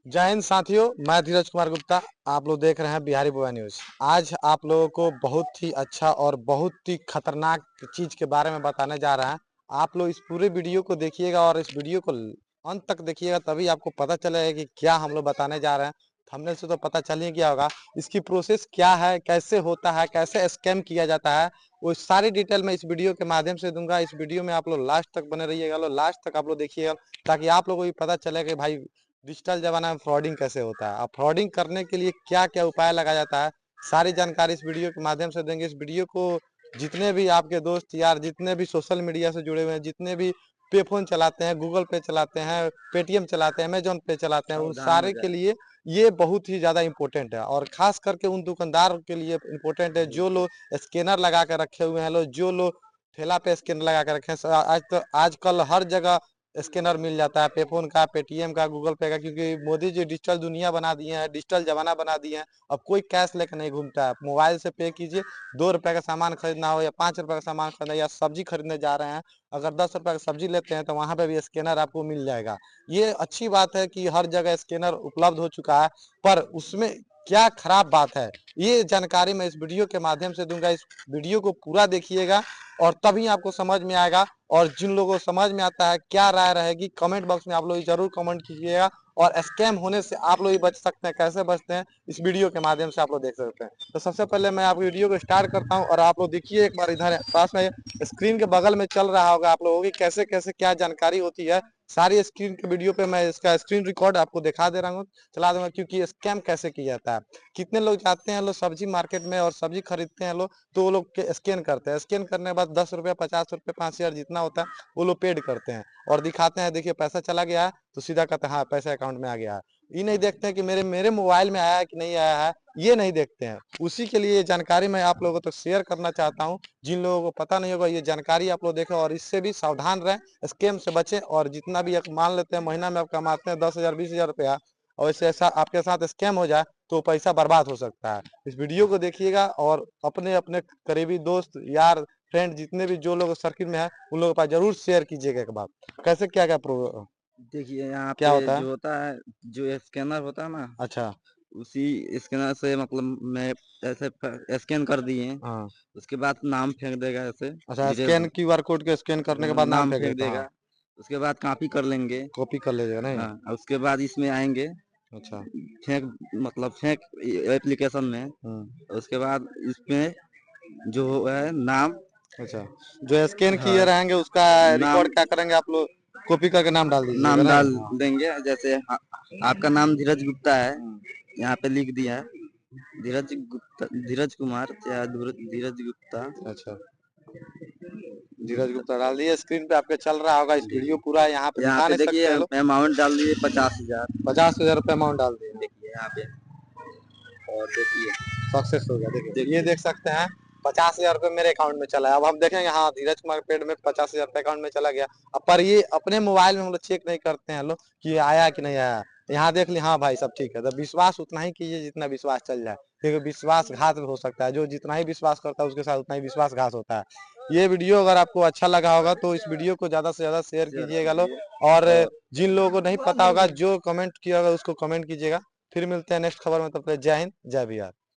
जय हिंद साथियों, मैं धीरज कुमार गुप्ता। आप लोग देख रहे हैं बिहारी बुआ न्यूज। आज आप लोगों को बहुत ही अच्छा और बहुत ही खतरनाक चीज के बारे में बताने जा रहा है। आप लोग इस पूरे वीडियो को देखिएगा और इस वीडियो को अंत तक देखिएगा, तभी आपको पता चलेगा कि क्या हम लोग बताने जा रहे हैं। थंबनेल से तो पता चल ही गया होगा। इसकी प्रोसेस क्या है, कैसे होता है, कैसे स्कैम किया जाता है, वो सारी डिटेल मैं इस वीडियो के माध्यम से दूंगा। इस वीडियो में आप लोग लास्ट तक बने रहिएगा, लास्ट तक आप लोग देखिएगा, ताकि आप लोगों को भी पता चले कि भाई डिजिटल जमाना में फ्रॉडिंग कैसे होता है और फ्रॉडिंग करने के लिए क्या क्या उपाय लगाया जाता है। सारी जानकारी इस वीडियो के माध्यम से देंगे। इस वीडियो को जितने भी आपके दोस्त यार, जितने भी सोशल मीडिया से जुड़े हुए हैं, जितने भी पे फोन चलाते हैं, गूगल पे चलाते हैं, पेटीएम चलाते हैं, अमेजोन पे चलाते हैं, उन सावधान हो सारे के जाए। लिए ये बहुत ही ज्यादा इंपॉर्टेंट है। और खास करके उन दुकानदार के लिए इम्पोर्टेंट है जो लोग स्कैनर लगा कर रखे हुए हैं, जो लोग ठेला पे स्कैनर लगा कर रखे हैं। आज तो आजकल हर जगह स्कैनर मिल जाता है, पेफोन का, पेटीएम का, गूगल पे का, क्योंकि मोदी जी डिजिटल दुनिया बना दिए हैं, डिजिटल जमाना बना दिए हैं। अब कोई कैश लेकर नहीं घूमता है, मोबाइल से पे कीजिए। 2 रुपए का सामान खरीदना हो या 5 रुपए का सामान खरीदना, या सब्जी खरीदने जा रहे हैं, अगर 10 रुपए का सब्जी लेते हैं तो वहां पे भी स्कैनर आपको मिल जाएगा। ये अच्छी बात है कि हर जगह स्कैनर उपलब्ध हो चुका है, पर उसमें क्या खराब बात है, ये जानकारी मैं इस वीडियो के माध्यम से दूंगा। इस वीडियो को पूरा देखिएगा और तभी आपको समझ में आएगा। और जिन लोगों को समझ में आता है, क्या राय रहेगी, कमेंट बॉक्स में आप लोग जरूर कमेंट कीजिएगा। और स्कैम होने से आप लोग ही बच सकते हैं। कैसे बचते हैं, इस वीडियो के माध्यम से आप लोग देख सकते हैं। तो सबसे पहले मैं आपको वीडियो को स्टार्ट करता हूं और आप लोग देखिए एक बार, इधर पास में स्क्रीन के बगल में चल रहा होगा आप लोगों की कैसे कैसे क्या जानकारी होती है। सारी स्क्रीन के वीडियो पे मैं इसका स्क्रीन रिकॉर्ड आपको दिखा दे रहा हूँ, चला दूंगा, क्योंकि स्कैम कैसे किया जाता है। कितने लोग जाते हैं लोग सब्जी मार्केट में और सब्जी खरीदते हैं लोग, तो वो लोग स्कैन करते हैं। स्कैन करने के बाद 10 रुपया, 50 रुपये, 5,000 जितना होता है वो लोग पेड करते हैं और दिखाते हैं, देखिए पैसा चला गया है, तो सीधा कहते हैं हाँ पैसा अकाउंट में आ गया है। ये नहीं देखते हैं कि मेरे मेरे मोबाइल में आया है कि नहीं आया है, ये नहीं देखते हैं। उसी के लिए ये जानकारी मैं आप लोगों को तो शेयर करना चाहता हूँ। जिन लोगों को पता नहीं होगा, ये जानकारी आप लोग देखें और इससे भी सावधान रहें, स्कैम से बचें। और जितना भी एक मान लेते हैं महीना में आप कमाते हैं 10,000, 20,000 रुपया, और इससे ऐसा आपके साथ स्कैम हो जाए तो पैसा बर्बाद हो सकता है। इस वीडियो को देखिएगा और अपने अपने करीबी दोस्त यार, फ्रेंड, जितने भी जो लोग सर्किल में है, उन लोगों के पास जरूर शेयर कीजिएगा एक बार। कैसे क्या क्या देखिए यहाँ क्या पे होता है। जो होता है, जो स्कैनर होता है ना, अच्छा। उसी स्कैनर से मतलब मैं ऐसे स्कैन कर दिए। हाँ। उसके बाद नाम फेंक देगा ऐसे अच्छा, डिटेल। स्कैन क्यूआर कोड के स्कैन करने के बाद नाम नाम फेंक फेंक देता। हाँ। देगा। उसके बाद कॉपी कर लेंगे। कॉपी कर लीजिएगा नहीं। हाँ, और उसके बाद इसमें आएंगे, अच्छा। फेंक मतलब फेंक एप्लीकेशन में। उसके बाद इसमें जो है नाम। अच्छा, जो स्कैन हाँ, किए रहेंगे उसका नाम रिकॉर्ड क्या करेंगे आप लोग, कॉपी करके नाम डाल दीजिएगा नाम नहीं। डाल हाँ। देंगे। जैसे आपका नाम धीरज गुप्ता है, यहाँ पे लिख दिया है धीरज गुप्ता, धीरज कुमार या धीरज गुप्ता। अच्छा, धीरज गुप्ता डाल दिए। स्क्रीन पे आपके चल रहा होगा, इस जी वीडियो जी। पूरा यहाँ पे यहाँ दिखा पे नहीं देखिए सकते हैं लोग। अमाउंट डाल दिए 50,000। 50,000 रुपये अमाउंट डाल दिए। देखिए यहाँ पे, और देखिए सक्सेस हो गया, देखिए ये देखिए देख सकते हैं। 50,000 रुपये मेरे अकाउंट में चला है। अब हम देखेंगे, हाँ धीरज कुमार पेड में 50,000 रुपये अकाउंट में चला गया। अब पर ये अपने मोबाइल में हम लोग चेक नहीं करते हैं लोग कि ये आया कि नहीं आया। यहाँ देख ली, हाँ भाई सब ठीक है, तो विश्वास उतना ही कीजिए जितना विश्वास चल जाए, क्योंकि विश्वासघात हो सकता है। जो जितना ही विश्वास करता है उसके साथ उतना ही विश्वासघात होता है। ये वीडियो अगर आपको अच्छा लगा होगा तो इस वीडियो को ज्यादा से ज्यादा शेयर शेयर कीजिएगा लोग। कीजिए। और और जिन लोगों को नहीं पता होगा, जो कमेंट किया होगा उसको कमेंट कीजिएगा। फिर मिलते हैं नेक्स्ट खबर में, तब तक जय हिंद, जय बिहार।